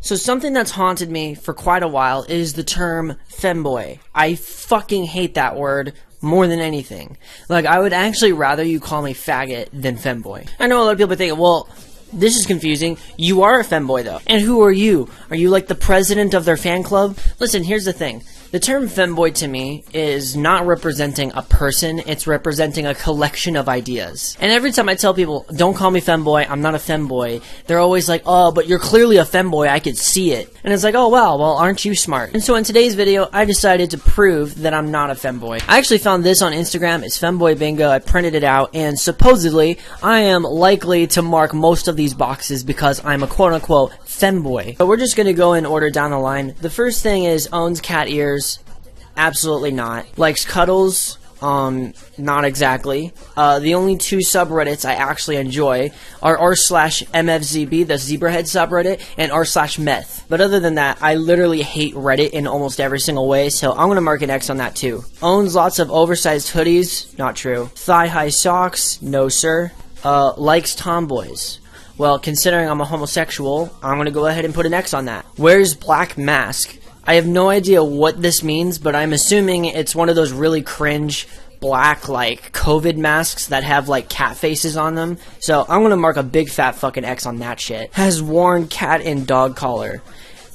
So something that's haunted me for quite a while is the term femboy. I fucking hate that word more than anything. Like, I would actually rather you call me faggot than femboy. I know a lot of people think, well, this is confusing. You are a femboy, though. And who are you? Are you like the president of their fan club? Listen, here's the thing. The term femboy to me is not representing a person, it's representing a collection of ideas. And every time I tell people, don't call me femboy, I'm not a femboy, they're always like, oh, but you're clearly a femboy, I could see it. And it's like, oh wow, well, aren't you smart? And so in today's video, I decided to prove that I'm not a femboy. I actually found this on Instagram, it's Femboy Bingo, I printed it out, and supposedly, I am likely to mark most of these boxes because I'm a quote-unquote femboy. But we're just gonna go in order down the line. The first thing is, owns cat ears. Absolutely not. Likes cuddles, not exactly. The only two subreddits I actually enjoy are r/MFZB, the Zebrahead subreddit, and r/meth. But other than that, I literally hate Reddit in almost every single way, so I'm gonna mark an X on that too. Owns lots of oversized hoodies, not true. Thigh-high socks, no sir. Likes tomboys. Well, considering I'm a homosexual, I'm gonna go ahead and put an X on that. Wears black mask. I have no idea what this means, but I'm assuming it's one of those really cringe black, like, COVID masks that have, like, cat faces on them. So I'm gonna mark a big fat fucking X on that shit. Has worn cat and dog collar.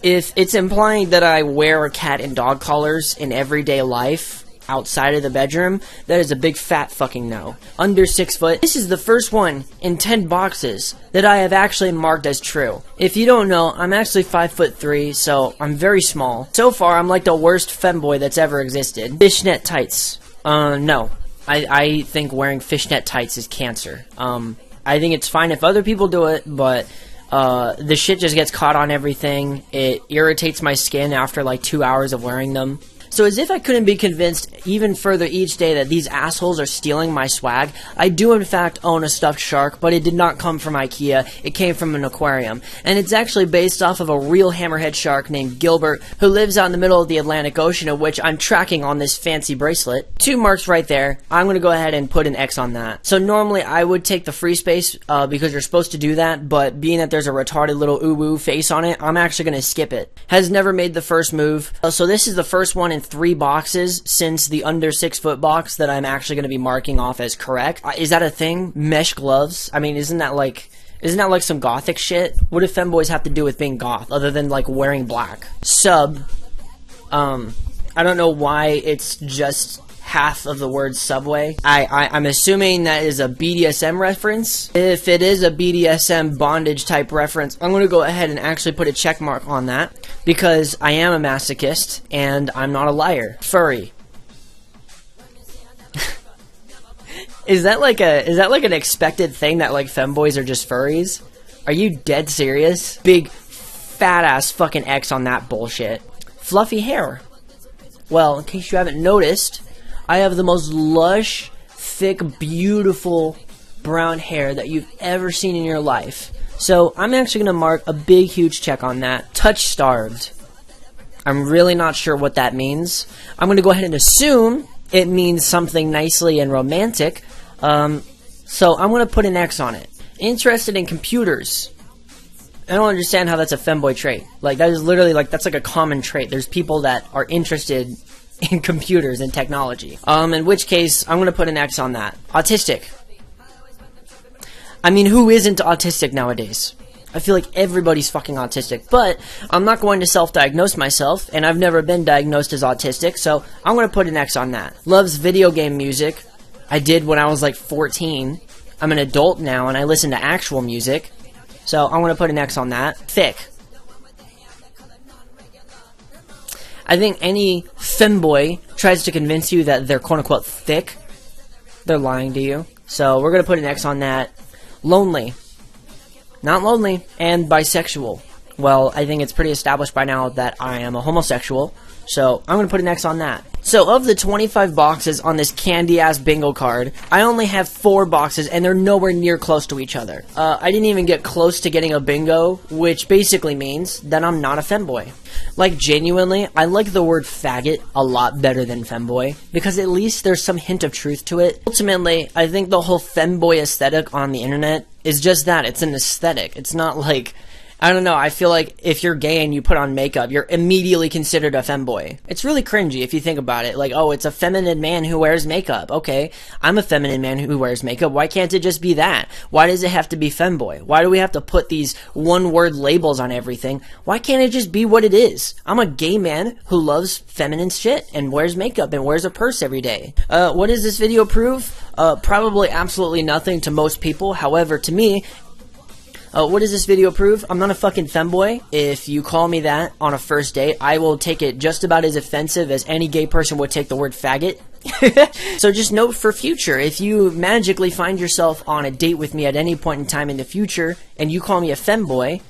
If it's implying that I wear cat and dog collars in everyday life, outside of the bedroom, that is a big fat fucking no. Under 6 foot. This is the first one in 10 boxes that I have actually marked as true. If you don't know, I'm actually 5'3", so I'm very small. So far, I'm like the worst femboy that's ever existed. Fishnet tights. No. I think wearing fishnet tights is cancer. I think it's fine if other people do it, but the shit just gets caught on everything. It irritates my skin after like 2 hours of wearing them. So as if I couldn't be convinced even further each day that these assholes are stealing my swag, I do in fact own a stuffed shark, but it did not come from IKEA, it came from an aquarium. And it's actually based off of a real hammerhead shark named Gilbert, who lives out in the middle of the Atlantic Ocean, of which I'm tracking on this fancy bracelet. 2 marks right there. I'm gonna go ahead and put an X on that. So normally I would take the free space, because you're supposed to do that, but being that there's a retarded little ooh-woo face on it, I'm actually gonna skip it. Has never made the first move. So this is the first one in 3 boxes since the under 6 foot box that I'm actually going to be marking off as correct. Is that a thing? Mesh gloves? I mean, isn't that like some gothic shit? What do femboys have to do with being goth other than like wearing black? Sub. I don't know why it's just half of the word subway. I'm assuming that is a BDSM reference. If it is a BDSM bondage type reference, I'm going to go ahead and actually put a check mark on that because I am a masochist and I'm not a liar. Furry. Is that like an expected thing that like femboys are just furries? Are you dead serious? Big fat ass fucking X on that bullshit. Fluffy hair. Well, in case you haven't noticed, I have the most lush, thick, beautiful brown hair that you've ever seen in your life. So I'm actually going to mark a big, huge check on that. Touch starved. I'm really not sure what that means. I'm going to go ahead and assume it means something nicely and romantic. So I'm going to put an X on it. Interested in computers. I don't understand how that's a femboy trait. Like, that is literally, like, that's like a common trait. There's people that are interested in computers and technology. In which case, I'm gonna put an X on that. Autistic. I mean, who isn't autistic nowadays? I feel like everybody's fucking autistic, but I'm not going to self-diagnose myself, and I've never been diagnosed as autistic, so I'm gonna put an X on that. Loves video game music. I did when I was like 14. I'm an adult now, and I listen to actual music, so I'm gonna put an X on that. Thick. I think any femboy tries to convince you that they're quote-unquote thick, they're lying to you. So we're going to put an X on that. Lonely. Not lonely. And bisexual. Well, I think it's pretty established by now that I am a homosexual. So I'm going to put an X on that. So of the 25 boxes on this candy-ass bingo card, I only have 4 boxes, and they're nowhere near close to each other. I didn't even get close to getting a bingo, which basically means that I'm not a femboy. Like, genuinely, I like the word faggot a lot better than femboy, because at least there's some hint of truth to it. Ultimately, I think the whole femboy aesthetic on the internet is just that. It's an aesthetic. It's not like I don't know, I feel like if you're gay and you put on makeup, you're immediately considered a femboy. It's really cringy if you think about it. Like, oh, it's a feminine man who wears makeup. Okay, I'm a feminine man who wears makeup. Why can't it just be that? Why does it have to be femboy? Why do we have to put these one-word labels on everything? Why can't it just be what it is? I'm a gay man who loves feminine shit and wears makeup and wears a purse every day. What does this video prove? Probably absolutely nothing to most people. However, to me, what does this video prove? I'm not a fucking femboy. If you call me that on a first date, I will take it just about as offensive as any gay person would take the word faggot. So just note for future, if you magically find yourself on a date with me at any point in time in the future, and you call me a femboy,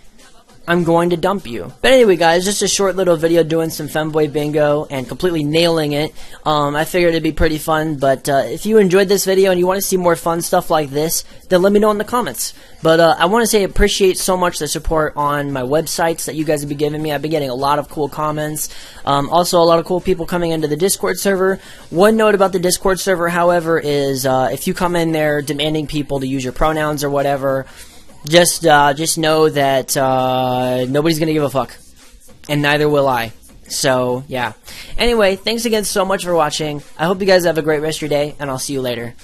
I'm going to dump you. But anyway, guys, just a short little video doing some Femboy Bingo and completely nailing it. I figured it'd be pretty fun, but if you enjoyed this video and you want to see more fun stuff like this, then let me know in the comments. But I want to say I appreciate so much the support on my websites that you guys have been giving me. I've been getting a lot of cool comments. Also, a lot of cool people coming into the Discord server. One note about the Discord server, however, is if you come in there demanding people to use your pronouns or whatever, just know that nobody's gonna give a fuck, and neither will I. So yeah. Anyway, thanks again so much for watching. I hope you guys have a great rest of your day, and I'll see you later.